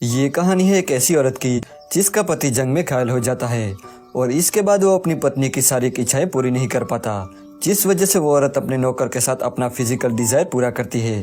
ये कहानी है एक ऐसी औरत की जिसका पति जंग में घायल हो जाता है और इसके बाद वो अपनी पत्नी की सारी इच्छाएं पूरी नहीं कर पाता, जिस वजह से वो औरत अपने नौकर के साथ अपना फिजिकल डिजायर पूरा करती है।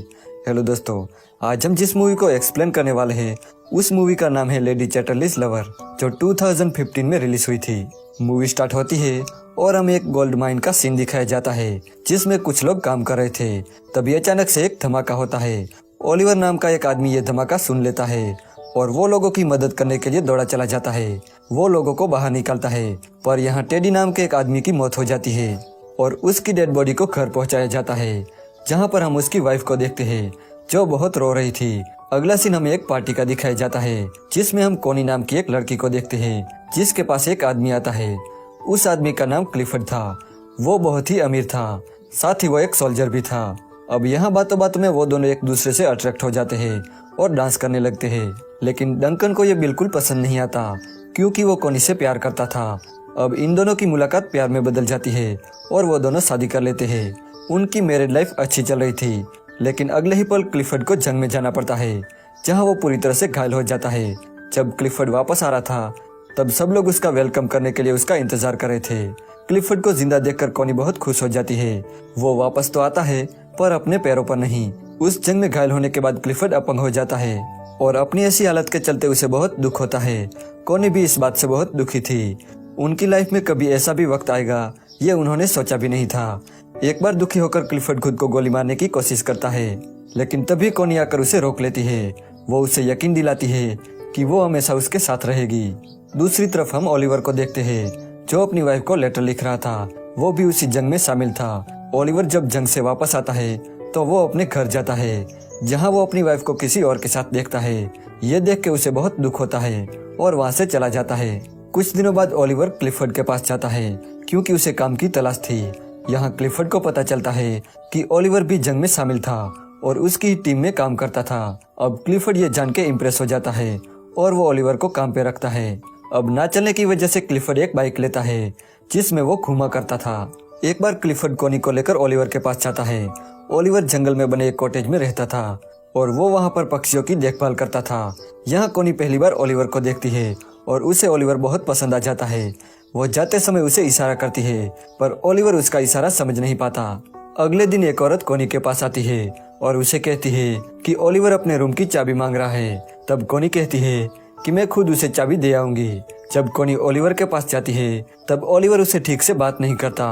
हेलो दोस्तों, आज हम जिस मूवी को एक्सप्लेन करने वाले हैं उस मूवी का नाम है लेडी चैटरलीज लवर, जो 2015 में रिलीज हुई थी। मूवी स्टार्ट होती है और हमें एक गोल्ड माइन का सीन दिखाया जाता है जिसमें कुछ लोग काम कर रहे थे। तभी अचानक से एक धमाका होता है। ओलिवर नाम का एक आदमी ये धमाका सुन लेता है और वो लोगों की मदद करने के लिए दौड़ा चला जाता है। वो लोगों को बाहर निकालता है, पर यहाँ टेडी नाम के एक आदमी की मौत हो जाती है और उसकी डेड बॉडी को घर पहुंचाया जाता है, जहाँ पर हम उसकी वाइफ को देखते हैं जो बहुत रो रही थी। अगला सीन हमें एक पार्टी का दिखाया जाता है जिसमें हम कोनी नाम की एक लड़की को देखते हैं जिसके पास एक आदमी आता है। उस आदमी का नाम क्लिफर्ड था। वो बहुत ही अमीर था, साथ ही वो एक सोल्जर भी था। अब यहाँ बातों बातों में वो दोनों एक दूसरे से अट्रैक्ट हो जाते हैं और डांस करने लगते हैं, लेकिन डंकन को ये बिल्कुल पसंद नहीं आता क्योंकि वो कोनी से प्यार करता था। अब इन दोनों की मुलाकात प्यार में बदल जाती है और वो दोनों शादी कर लेते हैं। उनकी मैरिड लाइफ अच्छी चल रही थी, लेकिन अगले ही पल क्लिफर्ड को जंग में जाना पड़ता है जहाँ वो पूरी तरह से घायल हो जाता है। जब क्लिफर्ड वापस आ रहा था तब सब लोग उसका वेलकम करने के लिए उसका इंतजार कर रहे थे। क्लिफर्ड को जिंदा देखकर कोनी बहुत खुश हो जाती है। वो वापस तो आता है पर अपने पैरों पर नहीं। उस जंग में घायल होने के बाद क्लिफर्ड अपंग हो जाता है और अपनी ऐसी हालत के चलते उसे बहुत दुख होता है। कोनी भी इस बात से बहुत दुखी थी। उनकी लाइफ में कभी ऐसा भी वक्त आएगा ये उन्होंने सोचा भी नहीं था। एक बार दुखी होकर क्लिफर्ड खुद को गोली मारने की कोशिश करता है, लेकिन तभी कोनी आकर उसे रोक लेती है। वो उसे यकीन दिलाती है कि वो हमेशा उसके साथ रहेगी। दूसरी तरफ हम ओलिवर को देखते हैं जो अपनी वाइफ को लेटर लिख रहा था। वो भी उसी जंग में शामिल था। ओलिवर जब जंग से वापस आता है तो वो अपने घर जाता है जहां वो अपनी वाइफ को किसी और के साथ देखता है। ये देख के उसे बहुत दुख होता है और वहां से चला जाता है। कुछ दिनों बाद ओलिवर क्लिफर्ड के पास जाता है क्योंकि उसे काम की तलाश थी। यहाँ क्लिफर्ड को पता चलता है कि ओलिवर भी जंग में शामिल था और उसकी टीम में काम करता था। अब क्लिफर्ड ये जान के इम्प्रेस हो जाता है और वो ओलिवर को काम पे रखता है। अब ना चलने की वजह से क्लिफर्ड एक बाइक लेता है जिसमें वो घूमा करता था। एक बार क्लिफर्ड कोनी को लेकर ओलिवर के पास जाता है। ओलिवर जंगल में बने एक कॉटेज में रहता था और वो वहाँ पर पक्षियों की देखभाल करता था। यहाँ कोनी पहली बार ओलिवर को देखती है और उसे ओलिवर बहुत पसंद आ जाता है। वो जाते समय उसे इशारा करती है पर ओलिवर उसका इशारा समझ नहीं पाता। अगले दिन एक औरत कोनी के पास आती है और उसे कहती है कि ओलिवर अपने रूम की चाबी मांग रहा है। तब कोनी कहती है कि मैं खुद उसे चाबी दे आऊंगी। जब कोनी ओलिवर के पास जाती है तब ओलिवर उसे ठीक से बात नहीं करता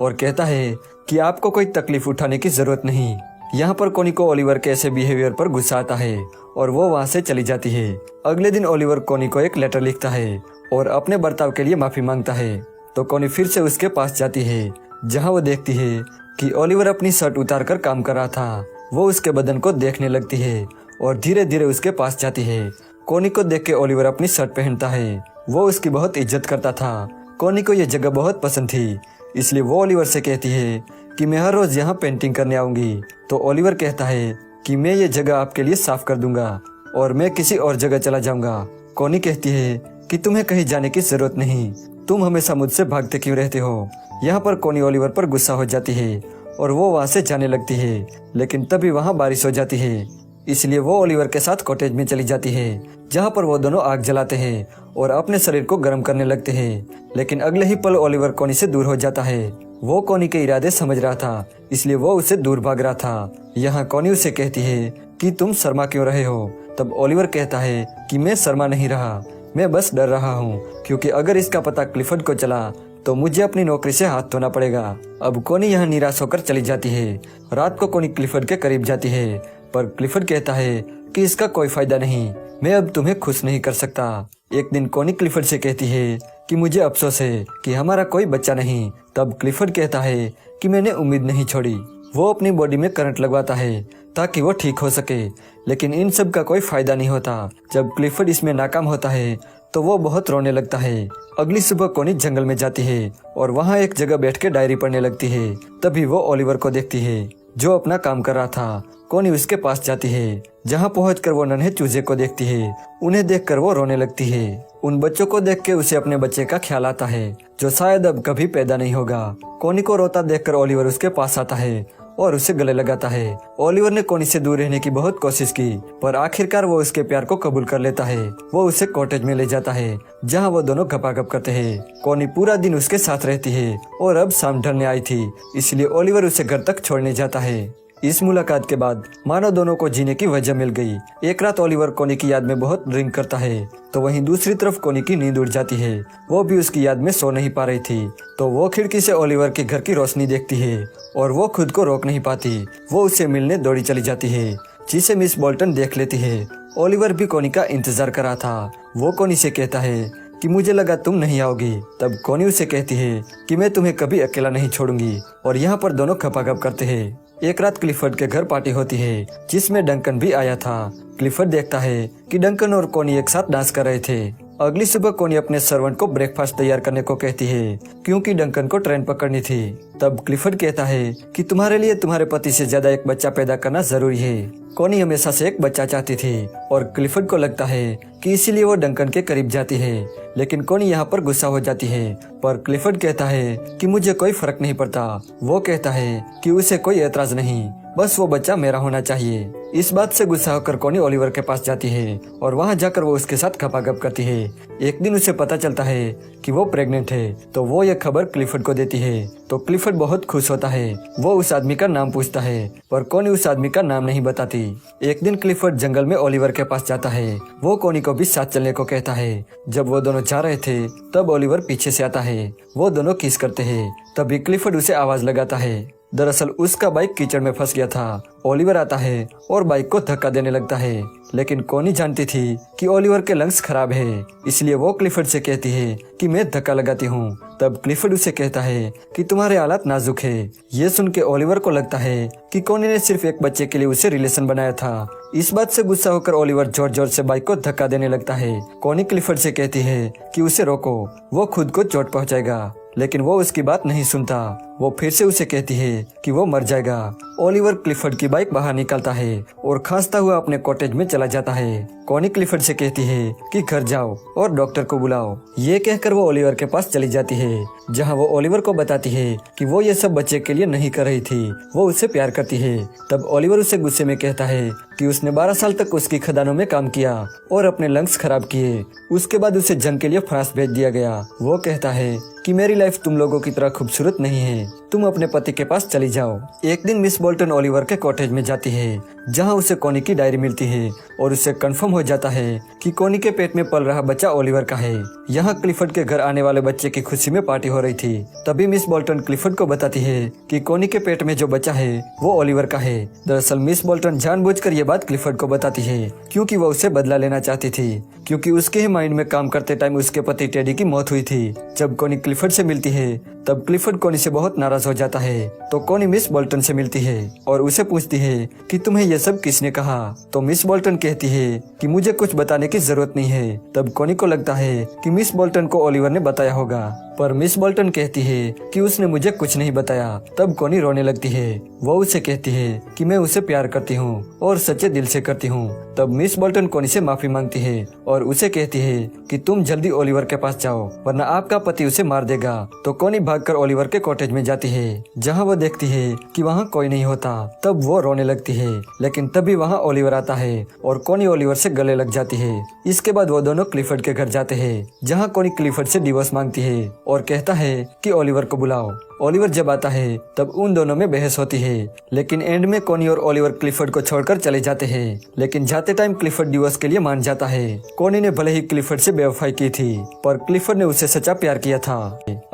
और कहता है कि आपको कोई तकलीफ उठाने की जरूरत नहीं। यहाँ पर कोनी को ओलिवर के ऐसे बिहेवियर पर गुस्सा आता है और वो वहाँ से चली जाती है। अगले दिन ओलिवर कोनी को एक लेटर लिखता है और अपने बर्ताव के लिए माफी मांगता है। तो कोनी फिर से उसके पास जाती है जहाँ वो देखती है कि ओलिवर अपनी शर्ट उतार कर काम कर रहा था। वो उसके बदन को देखने लगती है और धीरे धीरे उसके पास जाती है। कोनी को देख के ओलिवर अपनी शर्ट पहनता है। वो उसकी बहुत इज्जत करता था। कोनी को ये जगह बहुत पसंद थी, इसलिए वो ओलिवर से कहती है कि मैं हर रोज यहाँ पेंटिंग करने आऊंगी। तो ओलिवर कहता है कि मैं ये जगह आपके लिए साफ कर दूंगा और मैं किसी और जगह चला जाऊंगा। कोनी कहती है कि तुम्हें कहीं जाने की जरूरत नहीं, तुम हमेशा मुझसे भागते क्यों रहते हो। यहाँ पर कोनी ओलिवर पर गुस्सा हो जाती है और वो वहाँ से जाने लगती है, लेकिन तभी वहाँ बारिश हो जाती है, इसलिए वो ओलिवर के साथ कॉटेज में चली जाती है जहाँ पर वो दोनों आग जलाते हैं और अपने शरीर को गर्म करने लगते हैं। लेकिन अगले ही पल ओलिवर कोनी से दूर हो जाता है। वो कोनी के इरादे समझ रहा था, इसलिए वो उसे दूर भाग रहा था। यहाँ कोनी उसे कहती है कि तुम शर्मा क्यों रहे हो। तब ओलिवर कहता है कि मैं शर्मा नहीं रहा, मैं बस डर रहा हूँ क्योंकि अगर इसका पता क्लिफर्ड को चला तो मुझे अपनी नौकरी से हाथ धोना पड़ेगा। अब कोनी यहाँ निराश होकर चली जाती है। रात को कोनी क्लिफर्ड के करीब जाती है पर क्लिफर्ड कहता है कि इसका कोई फायदा नहीं, मैं अब तुम्हें खुश नहीं कर सकता। एक दिन कोनी क्लिफर्ड से कहती है कि मुझे अफसोस है कि हमारा कोई बच्चा नहीं। तब क्लिफर्ड कहता है कि मैंने उम्मीद नहीं छोड़ी। वो अपनी बॉडी में करंट लगवाता है ताकि वो ठीक हो सके, लेकिन इन सब का कोई फायदा नहीं होता। जब क्लिफर्ड इसमें नाकाम होता है तो वो बहुत रोने लगता है। अगली सुबह कोनी जंगल में जाती है और वहाँ एक जगह बैठ के डायरी पढ़ने लगती है। तभी वो ओलिवर को देखती है जो अपना काम कर रहा था। कोनी उसके पास जाती है जहाँ पहुंचकर वो नन्हे चूजे को देखती है। उन्हें देखकर वो रोने लगती है। उन बच्चों को देख के उसे अपने बच्चे का ख्याल आता है जो शायद अब कभी पैदा नहीं होगा। कोनी को रोता देखकर ओलिवर उसके पास आता है और उसे गले लगाता है। ओलिवर ने कोनी से दूर रहने की बहुत कोशिश की, पर आखिरकार वो उसके प्यार को कबूल कर लेता है। वो उसे कॉटेज में ले जाता है, जहाँ वो दोनों गपागप करते हैं। कोनी पूरा दिन उसके साथ रहती है और अब शाम ढलने आई थी, इसलिए ओलिवर उसे घर तक छोड़ने जाता है। इस मुलाकात के बाद मानो दोनों को जीने की वजह मिल गई। एक रात ओलिवर कोनी की याद में बहुत ड्रिंक करता है, तो वहीं दूसरी तरफ कोनी की नींद उड़ जाती है। वो भी उसकी याद में सो नहीं पा रही थी, तो वो खिड़की से ओलिवर के घर की रोशनी देखती है और वो खुद को रोक नहीं पाती। वो उसे मिलने दौड़ी चली जाती है, जिसे मिस बोल्टन देख लेती है। ओलिवर भी कोनी का इंतजार कर रहा था। वो कोनी से कहता है कि मुझे लगा तुम नहीं आओगी। तब कोनी उसे कहती है कि मैं तुम्हें कभी अकेला नहीं छोड़ूंगी, और यहाँ पर दोनों खपाखप करते हैं। एक रात क्लिफर्ड के घर पार्टी होती है, जिसमें डंकन भी आया था। क्लिफर्ड देखता है कि डंकन और कोनी एक साथ डांस कर रहे थे। अगली सुबह कोनी अपने सर्वेंट को ब्रेकफास्ट तैयार करने को कहती है, क्योंकि डंकन को ट्रेन पकड़नी थी। तब क्लिफर्ड कहता है कि तुम्हारे लिए तुम्हारे पति से ज्यादा एक बच्चा पैदा करना जरूरी है। कोनी हमेशा से एक बच्चा चाहती थी, और क्लिफर्ड को लगता है कि इसीलिए वो डंकन के करीब जाती है। लेकिन कोनी यहाँ पर गुस्सा हो जाती है, पर क्लिफर्ड कहता है कि मुझे कोई फर्क नहीं पड़ता। वो कहता है कि उसे कोई एतराज नहीं, बस वो बच्चा मेरा होना चाहिए। इस बात से गुस्सा होकर कोनी ओलिवर के पास जाती है, और वहाँ जाकर वो उसके साथ खपाखप करती है। एक दिन उसे पता चलता है कि वो प्रेग्नेंट है, तो वो ये खबर क्लिफर्ड को देती है। तो क्लिफर्ड बहुत खुश होता है। वो उस आदमी का नाम पूछता है, पर कोनी उस आदमी का नाम नहीं बताती। एक दिन क्लिफर्ड जंगल में ओलिवर के पास जाता है। वो कोनी को भी साथ चलने को कहता है। जब वो दोनों जा रहे थे, तब ओलिवर पीछे से आता है। वो दोनों किस करते हैं। तभी क्लिफर्ड उसे आवाज लगाता है। दरअसल उसका बाइक कीचड़ में फंस गया था। ओलिवर आता है और बाइक को धक्का देने लगता है, लेकिन कोनी जानती थी कि ओलिवर के लंग्स खराब है, इसलिए वो क्लिफर्ड से कहती है कि मैं धक्का लगाती हूँ। तब क्लिफर्ड उसे कहता है कि तुम्हारे हालात नाजुक है। ये सुन के ओलिवर को लगता है कि कोनी ने सिर्फ एक बच्चे के लिए उसे रिलेशन बनाया था। इस बात से गुस्सा होकर ओलिवर जोर जोर से बाइक को धक्का देने लगता है। कोनी क्लिफर्ड से कहती है कि उसे रोको, वो खुद को चोट पहुँचाएगा, लेकिन वो उसकी बात नहीं सुनता। वो फिर से उसे कहती है कि वो मर जाएगा। ओलिवर क्लिफर्ड की बाइक बाहर निकालता है और खांसता हुआ अपने कॉटेज में चला जाता है। कोनी क्लिफर्ड से कहती है कि घर जाओ और डॉक्टर को बुलाओ। ये कहकर वो ओलिवर के पास चली जाती है, जहां वो ओलिवर को बताती है कि वो ये सब बच्चे के लिए नहीं कर रही थी, वो उससे प्यार करती है। तब ओलिवर उसे गुस्से में कहता है कि उसने 12 साल तक उसकी खदानों में काम किया और अपने लंग्स खराब किए। उसके बाद उसे जंग के लिए फ्रांस भेज दिया गया। वो कहता है कि मेरी लाइफ तुम लोगों की तरह खूबसूरत नहीं है, तुम अपने पति के पास चली जाओ। एक दिन मिस बोल्टन ओलिवर के कॉटेज में जाती है, जहां उसे कोनी की डायरी मिलती है और उसे कंफर्म हो जाता है कि कोनी के पेट में पल रहा बच्चा ओलिवर का है। यहाँ क्लिफर्ड के घर आने वाले बच्चे की खुशी में पार्टी हो रही थी। तभी मिस बोल्टन क्लिफर्ड को बताती है कि कोनी के पेट में जो बच्चा है वो ओलिवर का है। दरअसल मिस बोल्टन जानबूझकर ये बात क्लिफर्ड को बताती है, क्योंकि वो उसे बदला लेना चाहती थी, क्योंकि उसके ही माइंड में काम करते टाइम उसके पति टेडी की मौत हुई थी। जब कोनी क्लिफर्ड से मिलती है, तब क्लिफर्ड कोनी से बहुत नाराज हो जाता है। तो कोनी मिस बोल्टन से मिलती है और उसे पूछती है कि तुम्हें ये सब किसने कहा। तो मिस बोल्टन कहती है कि मुझे कुछ बताने की जरूरत नहीं है। तब कोनी को लगता है कि मिस बोल्टन को ओलिवर ने बताया होगा, पर मिस बोल्टन कहती है कि उसने मुझे कुछ नहीं बताया। तब कोनी रोने लगती है। वो उसे कहती है कि मैं उसे प्यार करती हूँ और सच्चे दिल से करती हूँ। तब मिस बोल्टन कोनी से माफी मांगती है और उसे कहती है कि तुम जल्दी ओलिवर के पास जाओ, वरना आपका पति उसे मार देगा। तो कोनी भागकर ओलिवर के कॉटेज में जाती है, जहाँ वो देखती है कि वहाँ कोई नहीं होता। तब वो रोने लगती है, लेकिन तभी वहाँ ओलिवर आता है और कोनी ओलिवर से गले लग जाती है। इसके बाद वो दोनों क्लिफर्ड के घर जाते हैं, जहाँ कोनी क्लिफर्ड से डिवोर्स मांगती है और कहता है कि ओलिवर को बुलाओ। ओलिवर जब आता है, तब उन दोनों में बहस होती है, लेकिन एंड में कोनी और ओलिवर क्लिफर्ड को छोड़कर चले जाते हैं। लेकिन जाते टाइम क्लिफर्ड डिवोर्स के लिए मान जाता है। कोनी ने भले ही क्लिफर्ड से बेवफाई की थी, पर क्लिफर्ड ने उससे सच्चा प्यार किया था।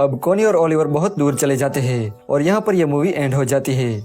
अब कोनी और ओलिवर बहुत दूर चले जाते हैं और यहाँ पर यह मूवी एंड हो जाती है।